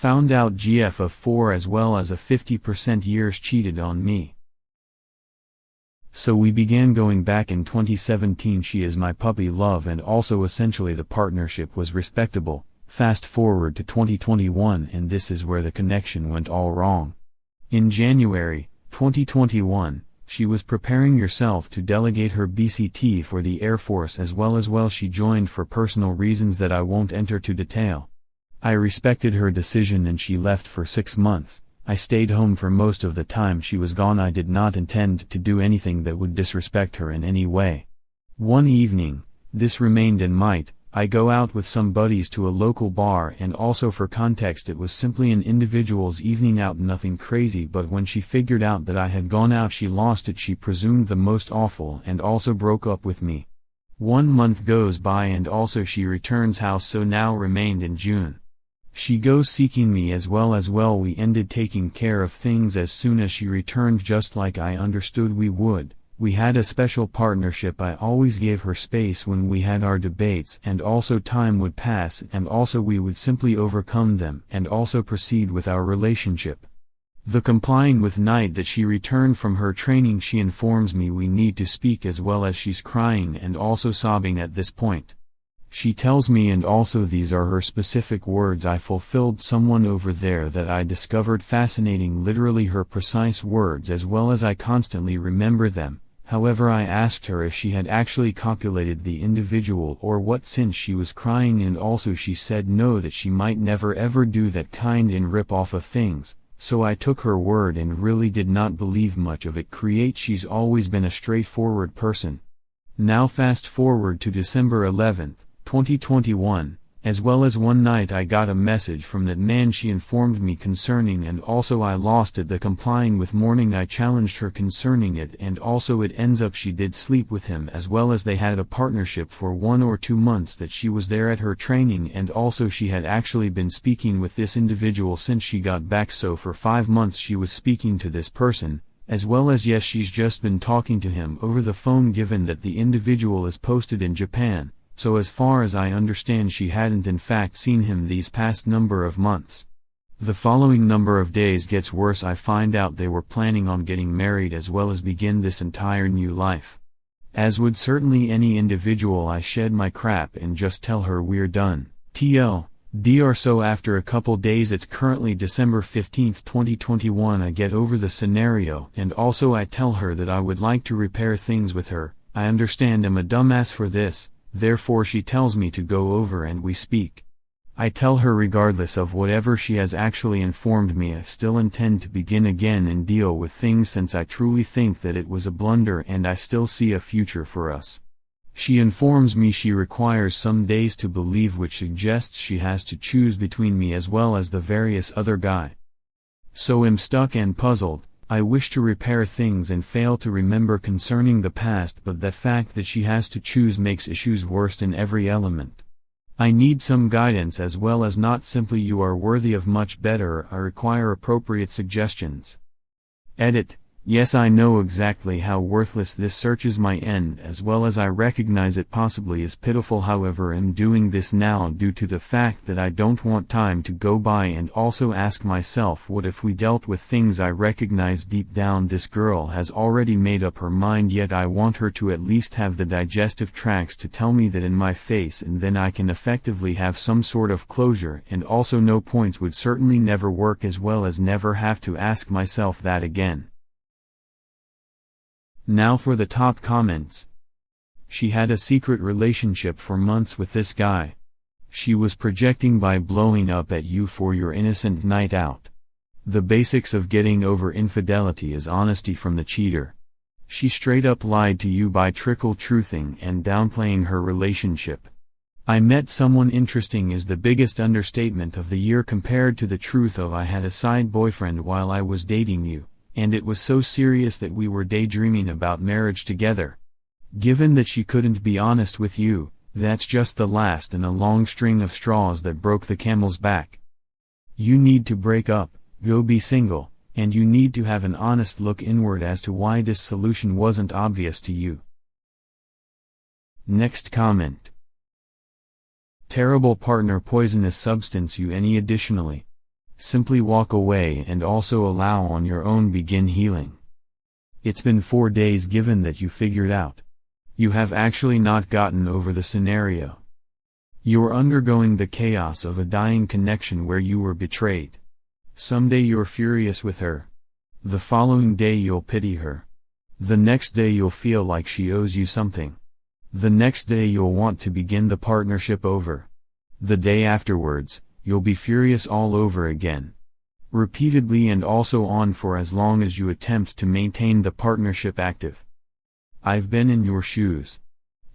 Found out GF of 4 as well as a 50% years cheated on me. So we began going back in 2017. She is my puppy love, and also essentially the partnership was respectable. Fast forward to 2021 and this is where the connection went all wrong. In January 2021, she was preparing herself to delegate her BCT for the Air Force as well she joined for personal reasons that I won't enter to detail. I respected her decision and she left for 6 months. I stayed home for most of the time she was gone. I did not intend to do anything that would disrespect her in any way. One evening, this remained in might, I go out with some buddies to a local bar, and also for context it was simply an individual's evening out, nothing crazy, but when she figured out that I had gone out she lost it. She presumed the most awful and also broke up with me. 1 month goes by and also she returns house, so now remained in June. She goes seeking me as well we ended taking care of things as soon as she returned, just like I understood we would. We had a special partnership. I always gave her space when we had our debates, and also time would pass and also we would simply overcome them and also proceed with our relationship. The complying with night that she returned from her training, she informs me we need to speak as well as she's crying and also sobbing at this point. She tells me, and also these are her specific words, I fulfilled someone over there that I discovered fascinating, literally her precise words as well as I constantly remember them. However, I asked her if she had actually copulated the individual or what, since she was crying, and also she said no, that she might never ever do that kind in rip off of things. So I took her word and really did not believe much of it. She's always been a straightforward person. Now fast forward to December 11th. 2021, as well as one night I got a message from that man she informed me concerning, and also I lost it. The complying with morning I challenged her concerning it, and also it ends up she did sleep with him as well as they had a partnership for 1 or 2 months that she was there at her training, and also she had actually been speaking with this individual since she got back, so for 5 months she was speaking to this person, as well as yes, she's just been talking to him over the phone, given that the individual is posted in Japan. So as far as I understand she hadn't in fact seen him these past number of months. The following number of days gets worse. I find out they were planning on getting married as well as begin this entire new life. As would certainly any individual, I shed my crap and just tell her we're done. TLDR. So after a couple days, it's currently December 15th 2021, I get over the scenario and also I tell her that I would like to repair things with her. I understand I'm a dumbass for this. Therefore she tells me to go over and we speak. I tell her regardless of whatever she has actually informed me, I still intend to begin again and deal with things, since I truly think that it was a blunder and I still see a future for us. She informs me she requires some days to believe, which suggests she has to choose between me as well as the various other guy. So I'm stuck and puzzled. I wish to repair things and fail to remember concerning the past, but that fact that she has to choose makes issues worse in every element. I need some guidance as well as not simply you are worthy of much better. I require appropriate suggestions. Edit. Yes, I know exactly how worthless this search is my end, as well as I recognize it possibly is pitiful. However, I'm doing this now due to the fact that I don't want time to go by and also ask myself, what if we dealt with things? I recognize deep down this girl has already made up her mind, yet I want her to at least have the digestive tracts to tell me that in my face, and then I can effectively have some sort of closure, and also no points would certainly never work, as well as never have to ask myself that again. Now for the top comments. She had a secret relationship for months with this guy. She was projecting by blowing up at you for your innocent night out. The basics of getting over infidelity is honesty from the cheater. She straight up lied to you by trickle-truthing and downplaying her relationship. I met someone interesting is the biggest understatement of the year compared to the truth of I had a side boyfriend while I was dating you. And it was so serious that we were daydreaming about marriage together. Given that she couldn't be honest with you, that's just the last in a long string of straws that broke the camel's back. You need to break up, go be single, and you need to have an honest look inward as to why this solution wasn't obvious to you. Next comment. Terrible partner, poisonous substance you any. Additionally, Simply walk away and also allow on your own begin healing. It's been 4 days given that you figured out. You have actually not gotten over the scenario. You're undergoing the chaos of a dying connection where you were betrayed. Someday you're furious with her. The following day you'll pity her. The next day you'll feel like she owes you something. The next day you'll want to begin the partnership over. The day afterwards, you'll be furious all over again. Repeatedly and also on for as long as you attempt to maintain the partnership active. I've been in your shoes.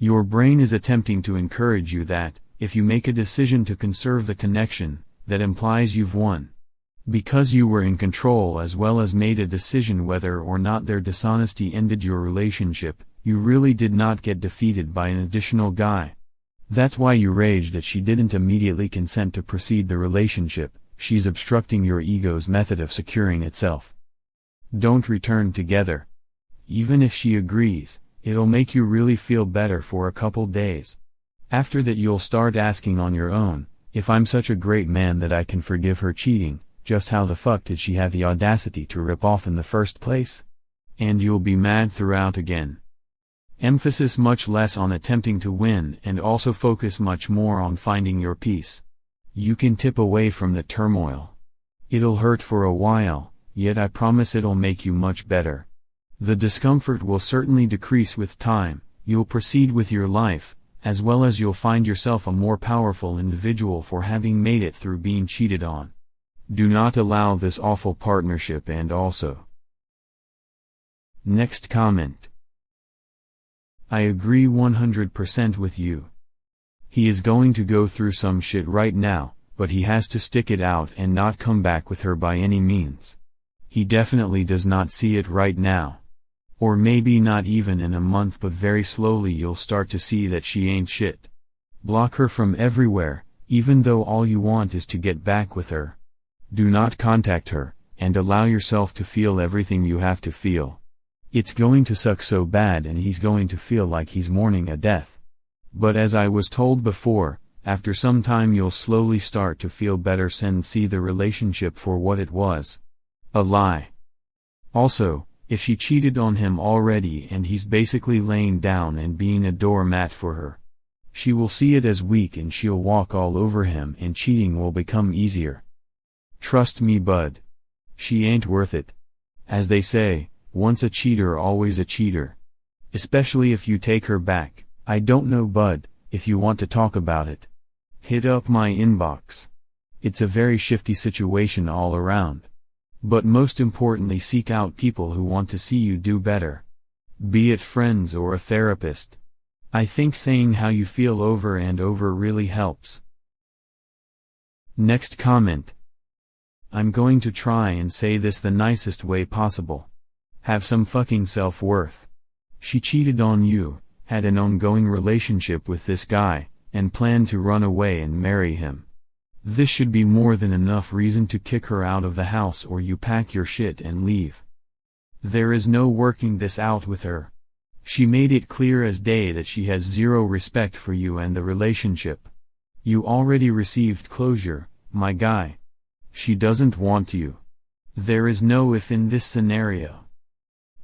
Your brain is attempting to encourage you that, if you make a decision to conserve the connection, that implies you've won. Because you were in control as well as made a decision whether or not their dishonesty ended your relationship, you really did not get defeated by an additional guy. That's why you raged that she didn't immediately consent to proceed the relationship. She's obstructing your ego's method of securing itself. Don't return together. Even if she agrees, it'll make you really feel better for a couple days. After that you'll start asking on your own, if I'm such a great man that I can forgive her cheating, just how the fuck did she have the audacity to rip off in the first place? And you'll be mad throughout again. Emphasis much less on attempting to win and also focus much more on finding your peace. You can tip away from the turmoil. It'll hurt for a while, yet I promise it'll make you much better. The discomfort will certainly decrease with time, you'll proceed with your life, as well as you'll find yourself a more powerful individual for having made it through being cheated on. Do not allow this awful partnership and also. Next comment. I agree 100% with you. He is going to go through some shit right now, but he has to stick it out and not come back with her by any means. He definitely does not see it right now. Or maybe not even in a month, but very slowly you'll start to see that she ain't shit. Block her from everywhere, even though all you want is to get back with her. Do not contact her, and allow yourself to feel everything you have to feel. It's going to suck so bad and he's going to feel like he's mourning a death. But as I was told before, after some time you'll slowly start to feel better and see the relationship for what it was. A lie. Also, if she cheated on him already and he's basically laying down and being a doormat for her, she will see it as weak and she'll walk all over him and cheating will become easier. Trust me, bud. She ain't worth it. As they say, once a cheater always a cheater. Especially if you take her back. I don't know, bud, if you want to talk about it. Hit up my inbox. It's a very shifty situation all around. But most importantly, seek out people who want to see you do better. Be it friends or a therapist. I think saying how you feel over and over really helps. Next comment. I'm going to try and say this the nicest way possible. Have some fucking self-worth. She cheated on you, had an ongoing relationship with this guy, and planned to run away and marry him. This should be more than enough reason to kick her out of the house or you pack your shit and leave. There is no working this out with her. She made it clear as day that she has zero respect for you and the relationship. You already received closure, my guy. She doesn't want you. There is no if in this scenario.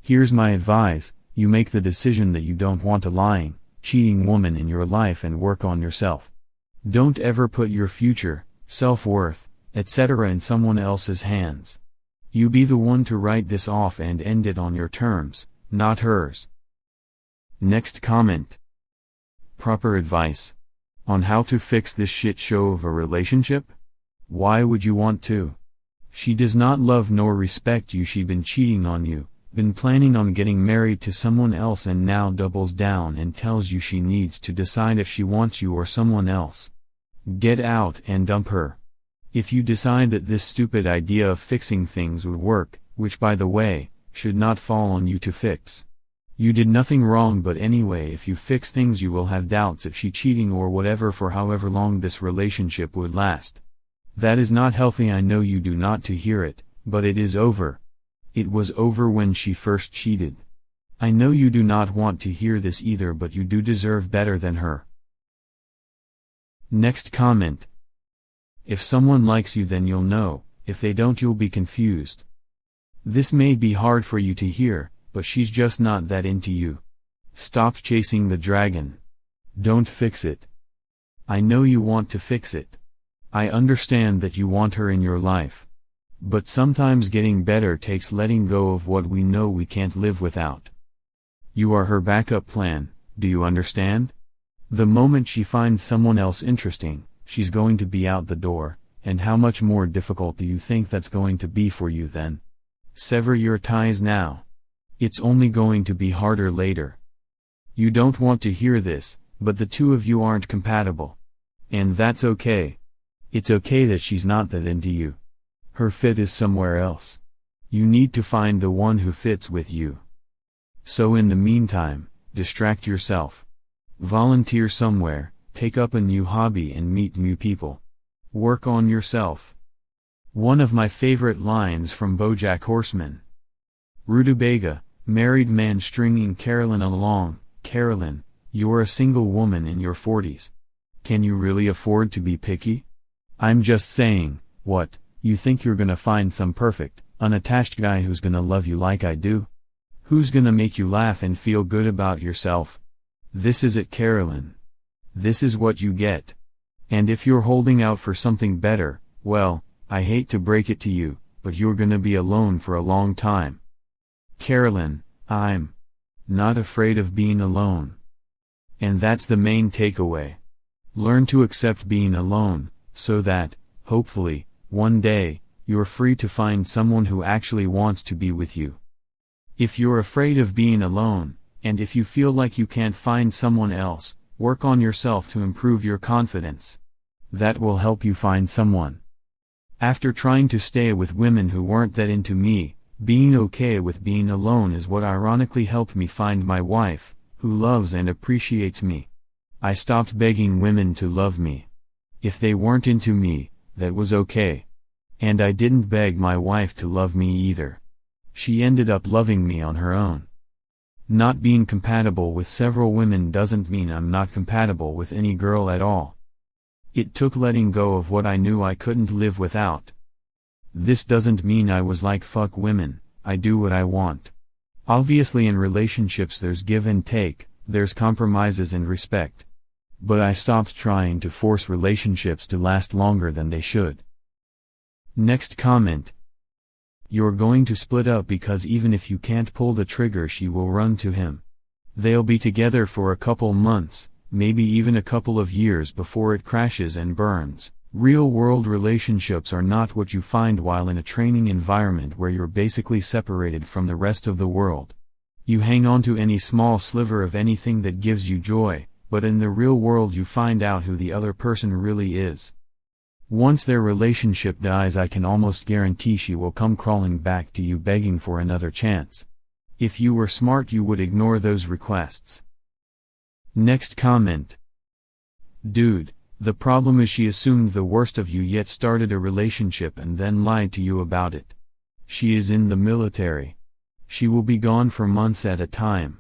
Here's my advice, you make the decision that you don't want a lying, cheating woman in your life and work on yourself. Don't ever put your future, self-worth, etc. in someone else's hands. You be the one to write this off and end it on your terms, not hers. Next comment. Proper advice. On how to fix this shit show of a relationship? Why would you want to? She does not love nor respect you. She been cheating on you, been planning on getting married to someone else and now doubles down and tells you she needs to decide if she wants you or someone else. Get out and dump her. If you decide that this stupid idea of fixing things would work, which by the way, should not fall on you to fix. You did nothing wrong, but anyway, if you fix things you will have doubts if she cheating or whatever for however long this relationship would last. That is not healthy. I know you do not to hear it, but it is over. It was over when she first cheated. I know you do not want to hear this either, but you do deserve better than her. Next comment. If someone likes you then you'll know, if they don't you'll be confused. This may be hard for you to hear, but she's just not that into you. Stop chasing the dragon. Don't fix it. I know you want to fix it. I understand that you want her in your life. But sometimes getting better takes letting go of what we know we can't live without. You are her backup plan, do you understand? The moment she finds someone else interesting, she's going to be out the door, and how much more difficult do you think that's going to be for you then? Sever your ties now. It's only going to be harder later. You don't want to hear this, but the two of you aren't compatible. And that's okay. It's okay that she's not that into you. Her fit is somewhere else. You need to find the one who fits with you. So in the meantime, distract yourself. Volunteer somewhere, take up a new hobby and meet new people. Work on yourself. One of my favorite lines from BoJack Horseman. Rutabaga, married man stringing Carolyn along. Carolyn, you're a single woman in your 40s. Can you really afford to be picky? I'm just saying, what, you think you're gonna find some perfect, unattached guy who's gonna love you like I do? Who's gonna make you laugh and feel good about yourself? This is it, Carolyn. This is what you get. And if you're holding out for something better, well, I hate to break it to you, but you're gonna be alone for a long time. Carolyn, I'm not afraid of being alone. And that's the main takeaway. Learn to accept being alone, so that, hopefully, one day, you're free to find someone who actually wants to be with you. If you're afraid of being alone, and if you feel like you can't find someone else, work on yourself to improve your confidence. That will help you find someone. After trying to stay with women who weren't that into me, being okay with being alone is what ironically helped me find my wife, who loves and appreciates me. I stopped begging women to love me. If they weren't into me, that was okay. And I didn't beg my wife to love me either. She ended up loving me on her own. Not being compatible with several women doesn't mean I'm not compatible with any girl at all. It took letting go of what I knew I couldn't live without. This doesn't mean I was like fuck women, I do what I want. Obviously in relationships there's give and take, there's compromises and respect. But I stopped trying to force relationships to last longer than they should. Next comment. You're going to split up because even if you can't pull the trigger she will run to him. They'll be together for a couple months, maybe even a couple of years before it crashes and burns. Real-world relationships are not what you find while in a training environment where you're basically separated from the rest of the world. You hang on to any small sliver of anything that gives you joy, but in the real world you find out who the other person really is. Once their relationship dies, I can almost guarantee she will come crawling back to you begging for another chance. If you were smart you would ignore those requests. Next comment. Dude, the problem is she assumed the worst of you yet started a relationship and then lied to you about it. She is in the military. She will be gone for months at a time.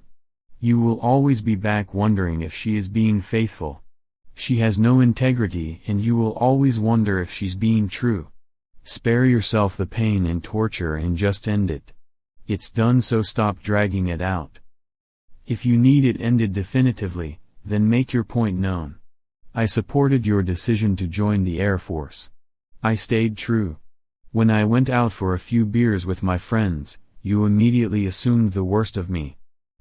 You will always be back wondering if she is being faithful. She has no integrity and you will always wonder if she's being true. Spare yourself the pain and torture and just end it. It's done, so stop dragging it out. If you need it ended definitively, then make your point known. I supported your decision to join the Air Force. I stayed true. When I went out for a few beers with my friends, you immediately assumed the worst of me.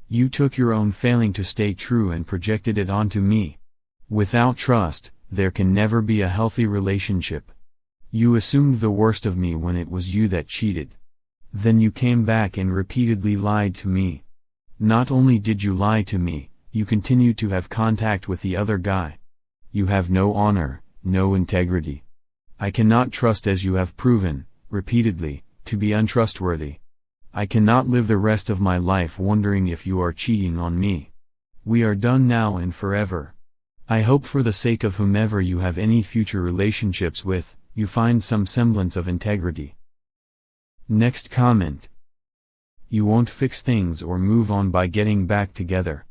You took your own failing to stay true and projected it onto me. Without trust, there can never be a healthy relationship. You assumed the worst of me when it was you that cheated. Then you came back and repeatedly lied to me. Not only did you lie to me, you continued to have contact with the other guy. You have no honor, no integrity. I cannot trust, as you have proven, repeatedly, to be untrustworthy. I cannot live the rest of my life wondering if you are cheating on me. We are done now and forever. I hope for the sake of whomever you have any future relationships with, you find some semblance of integrity. Next comment. You won't fix things or move on by getting back together.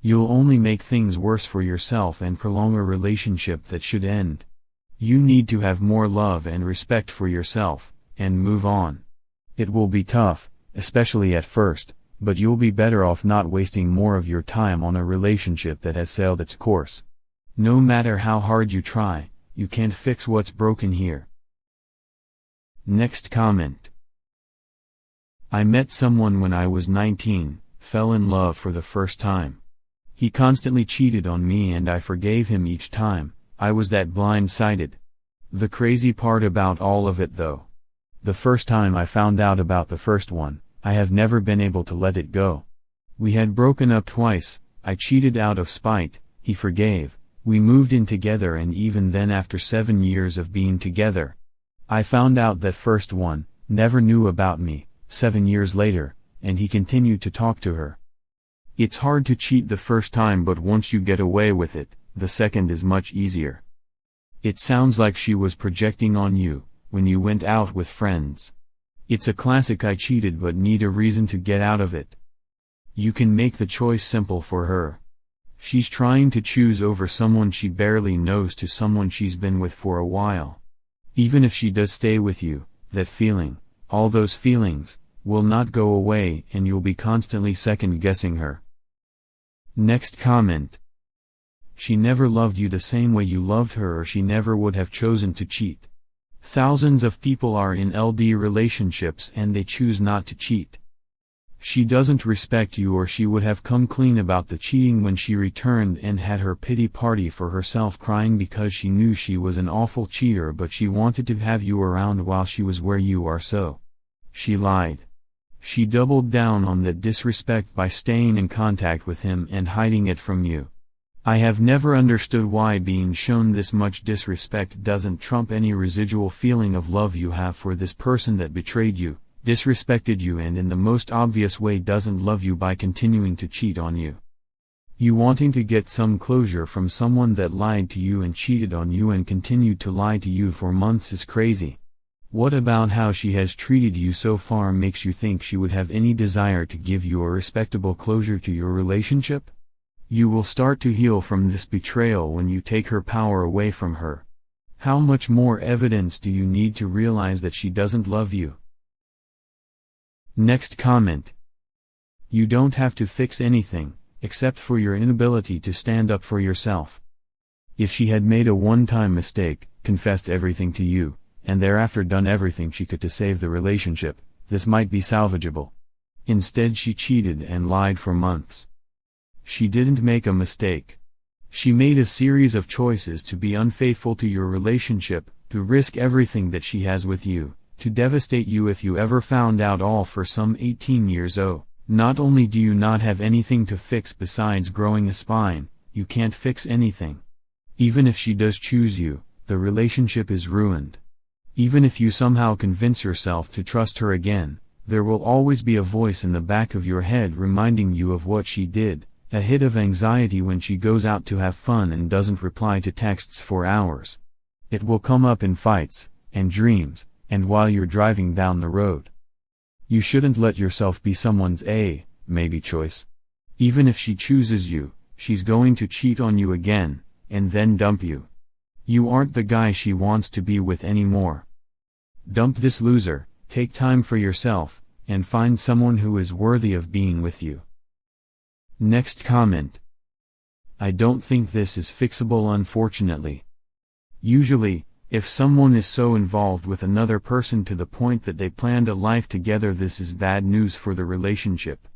You'll only make things worse for yourself and prolong a relationship that should end. You need to have more love and respect for yourself, and move on. It will be tough, especially at first, but you'll be better off not wasting more of your time on a relationship that has sailed its course. No matter how hard you try, you can't fix what's broken here. Next comment. I met someone when I was 19, fell in love for the first time. He constantly cheated on me and I forgave him each time. I was that blind-sided. The crazy part about all of it though, the first time I found out about the first one, I have never been able to let it go. We had broken up twice, I cheated out of spite, he forgave, we moved in together, and even then after 7 years of being together, I found out that first one never knew about me, 7 years later, and he continued to talk to her. It's hard to cheat the first time, but once you get away with it, the second is much easier. It sounds like she was projecting on you, when you went out with friends. It's a classic I cheated but need a reason to get out of it. You can make the choice simple for her. She's trying to choose over someone she barely knows to someone she's been with for a while. Even if she does stay with you, that feeling, all those feelings, will not go away and you'll be constantly second-guessing her. Next comment. She never loved you the same way you loved her, or she never would have chosen to cheat. Thousands of people are in LD relationships and they choose not to cheat. She doesn't respect you, or she would have come clean about the cheating when she returned and had her pity party for herself, crying because she knew she was an awful cheater, but she wanted to have you around while she was where you are, so she lied. She doubled down on that disrespect by staying in contact with him and hiding it from you. I have never understood why being shown this much disrespect doesn't trump any residual feeling of love you have for this person that betrayed you, disrespected you, and in the most obvious way doesn't love you by continuing to cheat on you. You wanting to get some closure from someone that lied to you and cheated on you and continued to lie to you for months is crazy. What about how she has treated you so far makes you think she would have any desire to give you a respectable closure to your relationship? You will start to heal from this betrayal when you take her power away from her. How much more evidence do you need to realize that she doesn't love you? Next comment. You don't have to fix anything, except for your inability to stand up for yourself. If she had made a one-time mistake, confessed everything to you, and thereafter done everything she could to save the relationship, this might be salvageable. Instead, she cheated and lied for months. She didn't make a mistake. She made a series of choices to be unfaithful to your relationship, to risk everything that she has with you, to devastate you if you ever found out, all for some 18 years. Oh, not only do you not have anything to fix besides growing a spine, you can't fix anything. Even if she does choose you, the relationship is ruined. Even if you somehow convince yourself to trust her again, there will always be a voice in the back of your head reminding you of what she did, a hit of anxiety when she goes out to have fun and doesn't reply to texts for hours. It will come up in fights, and dreams, and while you're driving down the road. You shouldn't let yourself be someone's maybe choice. Even if she chooses you, she's going to cheat on you again, and then dump you. You aren't the guy she wants to be with anymore. Dump this loser, take time for yourself, and find someone who is worthy of being with you. Next comment. I don't think this is fixable, unfortunately. Usually, if someone is so involved with another person to the point that they planned a life together, this is bad news for the relationship.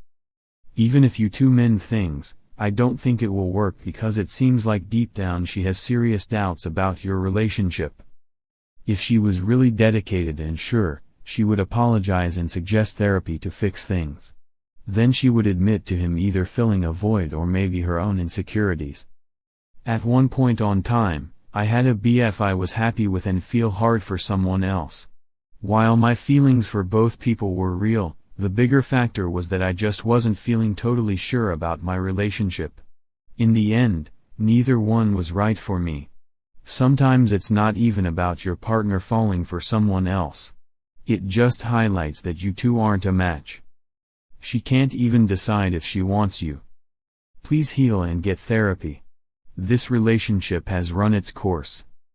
Even if you two mend things, I don't think it will work, because it seems like deep down she has serious doubts about your relationship. If she was really dedicated and sure, she would apologize and suggest therapy to fix things. Then she would admit to him either filling a void or maybe her own insecurities. At one point on time, I had a BF I was happy with and feel hard for someone else. While my feelings for both people were real, the bigger factor was that I just wasn't feeling totally sure about my relationship. In the end, neither one was right for me. Sometimes it's not even about your partner falling for someone else. It just highlights that you two aren't a match. She can't even decide if she wants you. Please heal and get therapy. This relationship has run its course.